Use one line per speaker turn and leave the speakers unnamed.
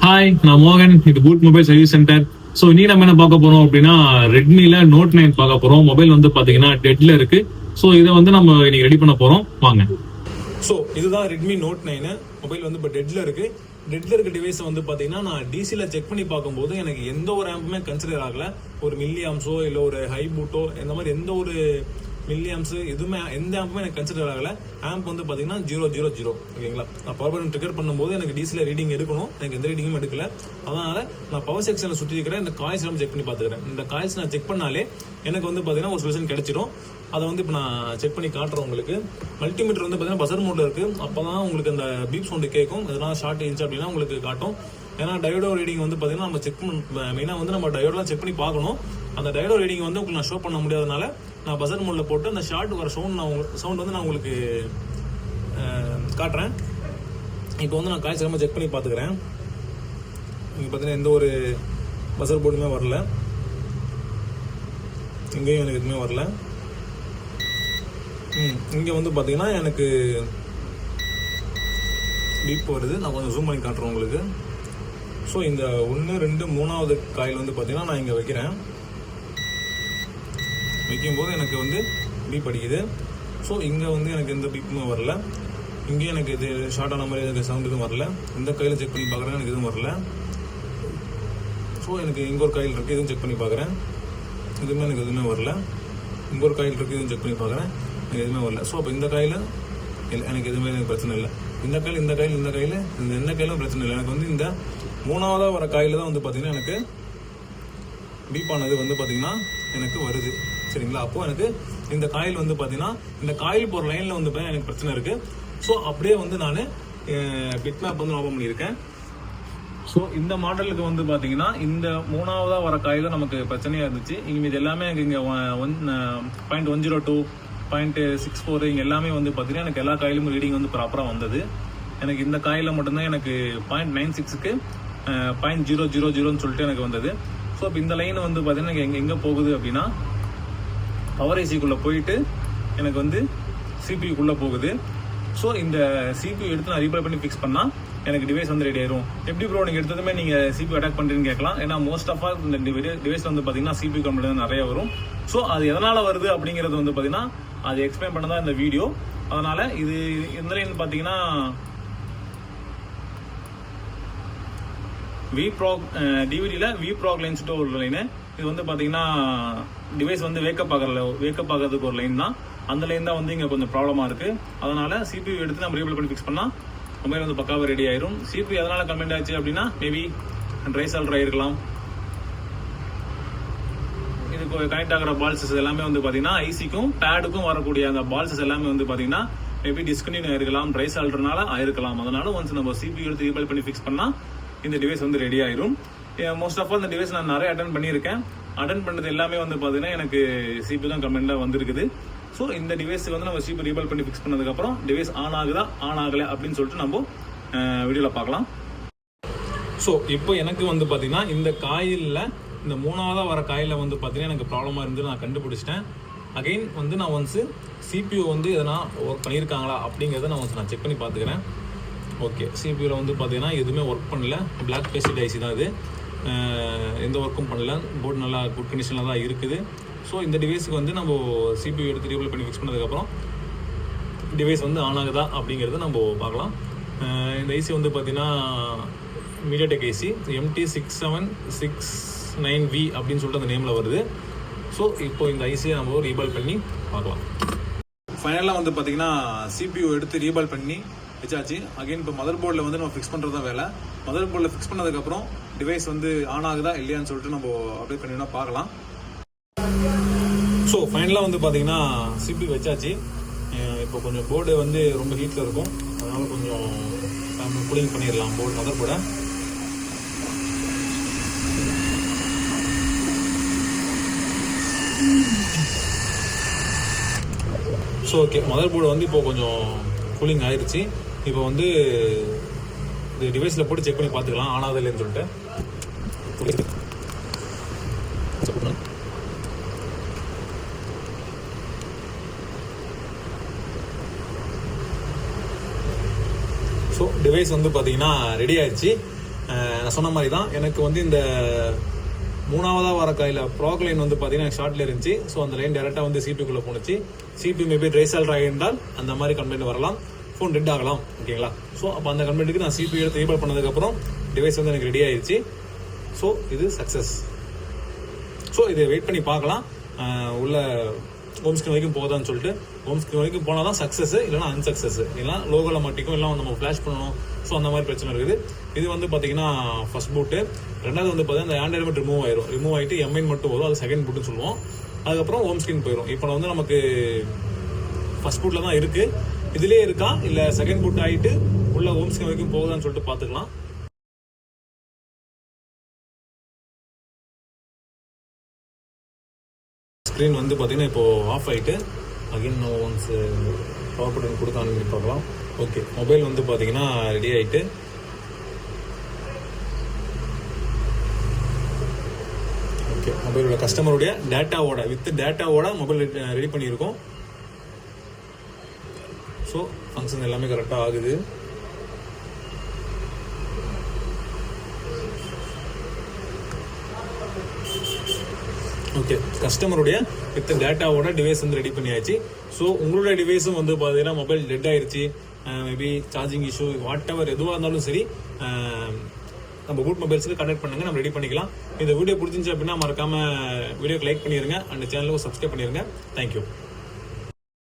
Hi, நான் மோகன். இது boot mobile service centre. So இன்னைக்கு நம்ம என்ன பார்க்க போறோம் அப்படின்னா, ரெட்மில நோட் 9 பார்க்க போறோம். மொபைல் வந்து பாத்தீங்கன்னா டெட்ல இருக்கு. ஸோ இதை வந்து நம்ம இன்னைக்கு ரெடி பண்ண போறோம். வாங்க. ஸோ இதுதான் ரெட்மி நோட் 9 மொபைல் வந்து இப்போ டெட்ல இருக்கு. டெட்ல இருக்க டிவைஸ் வந்து பாத்தீங்கன்னா நான் டிசில செக் பண்ணி பார்க்கும்போது எனக்கு எந்த ஒரு ஆம்புமே கன்சிடர் ஆகல. ஒரு மில்லி ஆம்ஸோ இல்லை ஒரு ஹை பூட்டோ இந்த மாதிரி எந்த ஒரு மில்லி ஆம்ஸ் எதுவுமே எந்த ஆம்புமே எனக்கு கன்சிடர் ஆகல. ஆம்ப் வந்து பாத்தீங்கன்னா 000 ஓகேங்களா. நான் பவர் பட்டன் ட்ரிகர் பண்ணும்போது எனக்கு டிசில ரீடிங் எடுக்கணும். எனக்கு எந்த ரீடிங்கும் எடுக்கல. அதனால நான் பவர் செக்ஷன்ல சுற்றி இருக்கிற இந்த காயில்ஸ் நம்ம செக் பண்ணி பார்த்துக்கிறேன். இந்த காயில்ஸ் நான் செக் பண்ணாலே எனக்கு வந்து பாத்தீங்கன்னா ஒரு சொல்யூஷன் கிடைச்சிடும். அதை வந்து இப்போ நான் செக் பண்ணி காட்டுறேன் உங்களுக்கு. மல்டிமீட்டர் வந்து பார்த்தீங்கன்னா பசர் மோட்ல இருக்கு. அப்போதான் உங்களுக்கு அந்த பீப் சவுண்டு கேட்கும். எதனா ஷார்ட் இருந்துச்சு அப்படின்னா உங்களுக்கு காட்டும். ஏன்னா டயோடோ ரீடிங் வந்து பார்த்தீங்கன்னா நம்ம செக் பண்ண மெயினாக வந்து நம்ம டயோடெலாம் செக் பண்ணி பார்க்கணும். அந்த டயோடோ ரீடிங் வந்து உங்களுக்கு நான் ஷோ பண்ண முடியாதனால நான் பசர் மோட்ல போட்டு அந்த ஷார்ட் வர சவுண்ட் வந்து நான் உங்களுக்கு காட்டுறேன். இப்போ வந்து நான் காய்ச்சல் செக் பண்ணி பார்த்துக்கிறேன். இங்கே பார்த்தீங்கன்னா எந்த ஒரு பசர் போர்டுமே வரல. இங்கேயும் எனக்கு எதுவுமே வரல. இங்கே வந்து பார்த்தீங்கன்னா எனக்கு பீப் வருது. நான் கொஞ்சம் ஜூம் பண்ணி காட்டுறேன் உங்களுக்கு. ஸோ இந்த 1, 2, 3வது காயில் வந்து பார்த்தீங்கன்னா நான் இங்கே வைக்கிறேன். வைக்கும்போது எனக்கு வந்து பீப் அடிக்குது. ஸோ இங்கே வந்து எனக்கு எந்த பீப்புமே வரல. இங்கேயும் எனக்கு இது ஷார்ட்டான மாதிரி எனக்கு சவுண்ட் எதுவும் வரல. இந்த கையில் செக் பண்ணி பார்க்குறேன், எனக்கு எதுவும் வரல. ஸோ எனக்கு இங்கே ஒரு காயில் இருக்குது, இதுவும் செக் பண்ணி பார்க்குறேன், இதுவுமே எனக்கு எதுவுமே வரல. இங்கே ஒரு காயில் இருக்குது, இதுவும் செக் பண்ணி பார்க்குறேன், எனக்கு எதுவுமே வரல. ஸோ அப்போ இந்த காயில் எனக்கு எதுவுமே எனக்கு பிரச்சனை இல்லை. இந்த கையில் இந்த எந்த கையிலும் பிரச்சனை இல்லை. எனக்கு வந்து இந்த 3ஆவதாக வர காயில் தான் வந்து பார்த்தீங்கன்னா எனக்கு பீப் ஆனது வந்து பார்த்தீங்கன்னா எனக்கு வருது. சரிங்களா. அப்போ எனக்கு இந்த காயில் வந்து பார்த்தீங்கன்னா இந்த காயில் போகிற லைனில் வந்து பார்த்தீங்கன்னா எனக்கு பிரச்சனை இருக்குது. ஸோ அப்படியே வந்து நான் பிட் மேப் வந்து ஓப்பன் பண்ணியிருக்கேன். ஸோ இந்த மாடலுக்கு வந்து பார்த்தீங்கன்னா இந்த 3ஆவதாக வர காயில் நமக்கு பிரச்சனையாக இருந்துச்சு. இங்கே இது எல்லாமே எனக்கு இங்கே 0.102 0.64 இங்கே எல்லாமே வந்து பார்த்தீங்கன்னா எனக்கு எல்லா காயிலும் ரீடிங் வந்து ப்ராப்பராக வந்தது. எனக்கு இந்த காயில் மட்டும்தான் எனக்கு 0.96க்கு 0.000ன்னு சொல்லிட்டு எனக்கு வந்தது. ஸோ இப்போ இந்த லைன் வந்து பார்த்தீங்கன்னா எனக்கு எங்கே போகுது அப்படின்னா பவர் ஐசிக்குள்ளே போயிட்டு எனக்கு வந்து சிபியூக்குள்ளே போகுது. ஸோ இந்த சிபியூ எடுத்து நான் ரீப்ளே பண்ணி ஃபிக்ஸ் பண்ணால் எனக்கு டிவைஸ் வந்து ரெடி ஆயிரும். எப்படி ப்ரோ நீங்கள் எடுத்ததுமே நீங்கள் சிபியூ அட்டாக் பண்ணுறீங்கன்னு கேட்கலாம். ஏன்னா மோஸ்ட் ஆஃப் ஆல் இந்த டிவைஸ் வந்து பார்த்தீங்கன்னா சிபியூ கம்ப்ளைண்ட் நிறைய வரும். ஸோ அது எதனால் வருது அப்படிங்கிறது வந்து பார்த்தீங்கன்னா அது எக்ஸ்பிளைன் பண்ண தான் இந்த வீடியோ. அதனால் இது எந்த லைன் பார்த்தீங்கன்னா டிவிடியில் விப்ராக் லைன் சொல்லிட்டு ஒரு லைனு. இது வந்து பார்த்தீங்கன்னா டிவைஸ் வந்து வேக்கப் ஆகிறதுக்கு ஒரு லைன் தான். அந்த லைன் தான் வந்து இங்கே கொஞ்சம் ப்ராப்ளமாக இருக்குது. அதனால் சிபியூ எடுத்து நம்ம ரீபிள் பண்ணி ஃபிக்ஸ் பண்ணால் மொபைல் வந்து பக்காவாக ரெடி ஆயிரும். சிபியூ எதனால் கம்ப்ளைண்ட் ஆச்சு அப்படின்னா மேபி ட்ரை சால்டர் ஆகிருக்கலாம். இதுக்கு கனெக்ட் ஆகிற பால்ஸஸ் எல்லாமே வந்து பார்த்தீங்கன்னா ஐசிக்கும் பேடுக்கும் வரக்கூடிய அந்த பால்ஸஸ் எல்லாமே வந்து பார்த்தீங்கன்னா மேபி டிஸ்கன்டினியூ ஆயிருக்கலாம், ட்ரை சால்டர்னால ஆயிருக்கலாம். அதனால ஒன்ஸ் நம்ம சிபியூ எடுத்து ரீபிள் பண்ணி ஃபிக்ஸ் பண்ணால் இந்த டிவைஸ் வந்து ரெடி ஆயிரும். மோஸ்ட் ஆஃப் ஆல் இந்த டிவைஸ் நான் நிறைய அட்டன் பண்ணியிருக்கேன். அட்டன் பண்ணது எல்லாமே வந்து பார்த்தீங்கன்னா எனக்கு சிபியூ தான் கம்ப்ளைண்டாக வந்திருக்குது. ஸோ இந்த டிவைஸ் வந்து நம்ம சிபியூ ரீபிள் பண்ணி ஃபிக்ஸ் பண்ணதுக்கப்புறம் டிவைஸ் ஆன் ஆகுதா ஆன் ஆகலை அப்படின்னு சொல்லிட்டு நம்ம வீடியோவில் பார்க்கலாம். ஸோ இப்போ எனக்கு வந்து பார்த்தீங்கன்னா இந்த காயிலில் இந்த 3ஆவதாக வர காயில் வந்து பார்த்தீங்கன்னா எனக்கு ப்ராப்ளமாக இருந்து நான் கண்டுபிடிச்சிட்டேன். அகைன் வந்து நான் ஒன்ஸு சிபியூ வந்து எதனா ஒர்க் பண்ணியிருக்காங்களா அப்படிங்கிறத நான் செக் பண்ணி பார்த்துக்கிறேன். ஓகே, சிபியூவில் வந்து பார்த்தீங்கன்னா எதுவுமே ஒர்க் பண்ணல. பிளாக் பேஸ்ட் ஐசி தான் இது. எந்த ஒர்க்கும் பண்ணல. போர்டு நல்லா குட் கண்டிஷனில் தான் இருக்குது. ஸோ இந்த டிவைஸுக்கு வந்து நம்ம சிபியூ எடுத்து ரீபிள் பண்ணி ஃபிக்ஸ் பண்ணதுக்கப்புறம் டிவைஸ் வந்து ஆன் ஆகுதா அப்படிங்கிறத நம்ம பார்க்கலாம். இந்த ஐசி வந்து பார்த்தீங்கன்னா மீடியாடெக் ஐசி MT6769V அப்படின்னு சொல்லிட்டு அந்த நேமில் வருது. ஸோ இப்போ இந்த ஐசியை நம்ம ரீபிள் பண்ணி பார்க்கலாம். ஃபைனலாக வந்து பார்த்தீங்கன்னா சிபியூ எடுத்து ரீபிள் பண்ணி வச்சாச்சு. அகைன் இப்போ மதர் போர்டில் வந்து நம்ம ஃபிக்ஸ் பண்ணுறது தான் வேலை. மதர் போர்டில் ஃபிக்ஸ் பண்ணதுக்கப்புறம் டிவைஸ் வந்து ஆன் ஆகுதா இல்லையான்னு சொல்லிட்டு நம்ம அப்டேட் பண்ணினா பார்க்கலாம். ஸோ ஃபைனலாக வந்து பார்த்தீங்கன்னா சிபியூ வச்சாச்சு. இப்போ கொஞ்சம் போர்டு வந்து ரொம்ப ஹீட்டில் இருக்கும். அதனால் கொஞ்சம் கூலிங் பண்ணிடலாம் போர்டு மதர் போர்டை. ஸோ ஓகே, மதர் போர்டு வந்து இப்போ கொஞ்சம் கூலிங் ஆயிடுச்சு. இப்போ வந்து இந்த டிவைஸில் போட்டு செக் பண்ணி பார்த்துக்கலாம் ஆன் ஆகுது இல்லைன்னு சொல்லிட்டு. ஸோ டிவைஸ் வந்து பார்த்தீங்கன்னா ரெடி ஆயிடுச்சு. நான் சொன்ன மாதிரி தான் எனக்கு வந்து இந்த 3ஆவதா வர கையில் ப்ராக் லைன் வந்து பார்த்தீங்கன்னா ஷார்ட்ல இருந்துச்சு. ஸோ அந்த லைன் டேரெக்டாக வந்து சிபிக்குள்ளே போணுச்சு. சிபி மேபி ட்ரை சால்ட் ஆகியிருந்தால் அந்த மாதிரி கம்ப்ளைண்ட் வரலாம், ஃபோன் டெட் ஆகலாம். ஓகேங்களா? ஸோ அப்போ அந்த கம்ப்ளைண்ட்டுக்கு நான் சிபி எடுத்து ரீபால் பண்ணதுக்கப்புறம் டிவைஸ் வந்து எனக்கு ரெடி ஆயிடுச்சு. ஸோ இது சக்ஸஸ். ஸோ இதை வெயிட் பண்ணி பார்க்கலாம் உள்ள ஹோம் ஸ்க்ரீன் வரைக்கும் போதான்னு சொல்லிட்டு. ஹோம் ஸ்க்ரீன் வரைக்கும் போனால் தான் சக்ஸஸ், இல்லைனா அன்சக்ஸஸ். இல்லைனா லோகோவில் மாட்டிக்கும், இல்லை நம்ம ஃப்ளாஷ் பண்ணணும். ஸோ அந்த மாதிரி பிரச்சனை இருக்குது. இது வந்து பார்த்தீங்கன்னா ஃபர்ஸ்ட் பூட்டு. ரெண்டாவது வந்து பார்த்தீங்கன்னா அந்த ஆண்ட்ராய்டு மட்டும் ரிமூவ் ஆகிட்டு எம்ஐன் மட்டும் வரும், அது செகண்ட் பூட்டுன்னு சொல்லுவோம். அதுக்கப்புறம் ஹோம் ஸ்க்ரீன் போயிடும். இப்போ வந்து நமக்கு ஃபர்ஸ்ட் பூட்டில் தான் இருக்குது. இதுலேயே இருக்கா இல்லை செகண்ட் பூட் ஆகிட்டு உள்ள ஹோம் ஸ்க்ரீன் வரைக்கும் போகுதான்னு சொல்லிட்டு பார்த்துக்கலாம். ஸ்க்ரீன் வந்து பார்த்தீங்கன்னா இப்போ ஆஃப் ஆகிட்டு அகைன் ஒன்ஸ் பவர் பட்டன் கொடுத்து ஆன் பண்ணி பார்க்கலாம். ஓகே, மொபைல் வந்து பார்த்தீங்கன்னா ரெடி ஆகிட்டு ஓகே, மொபைலோட கஸ்டமருடைய டேட்டாவோட வித் டேட்டாவோட மொபைல் ரெடி பண்ணியிருக்கோம். ஸோ ஃபங்க்ஷன் எல்லாமே கரெக்டாக ஆகுது. ஓகே, கஸ்டமருடைய வித் டேட்டாவோட டிவைஸ் வந்து ரெடி பண்ணியாச்சு. ஸோ உங்களோட டிவைஸும் வந்து பார்த்தீங்கன்னா மொபைல் டெட் ஆயிடுச்சு, maybe charging issue what ever எதுவாக இருந்தாலும் சரி, நம்ம பூட் மொபைல்ஸுக்கு கனெக்ட் பண்ணுங்க, நம்ம ரெடி பண்ணிக்கலாம். இந்த வீடியோ பிடிச்சிருந்துச்சு அப்படின்னா மறக்காம வீடியோக்கு லைக் பண்ணிடுங்க, அந்த சேனலுக்கு சப்ஸ்கிரைப் பண்ணிடுங்க. தேங்க்யூ.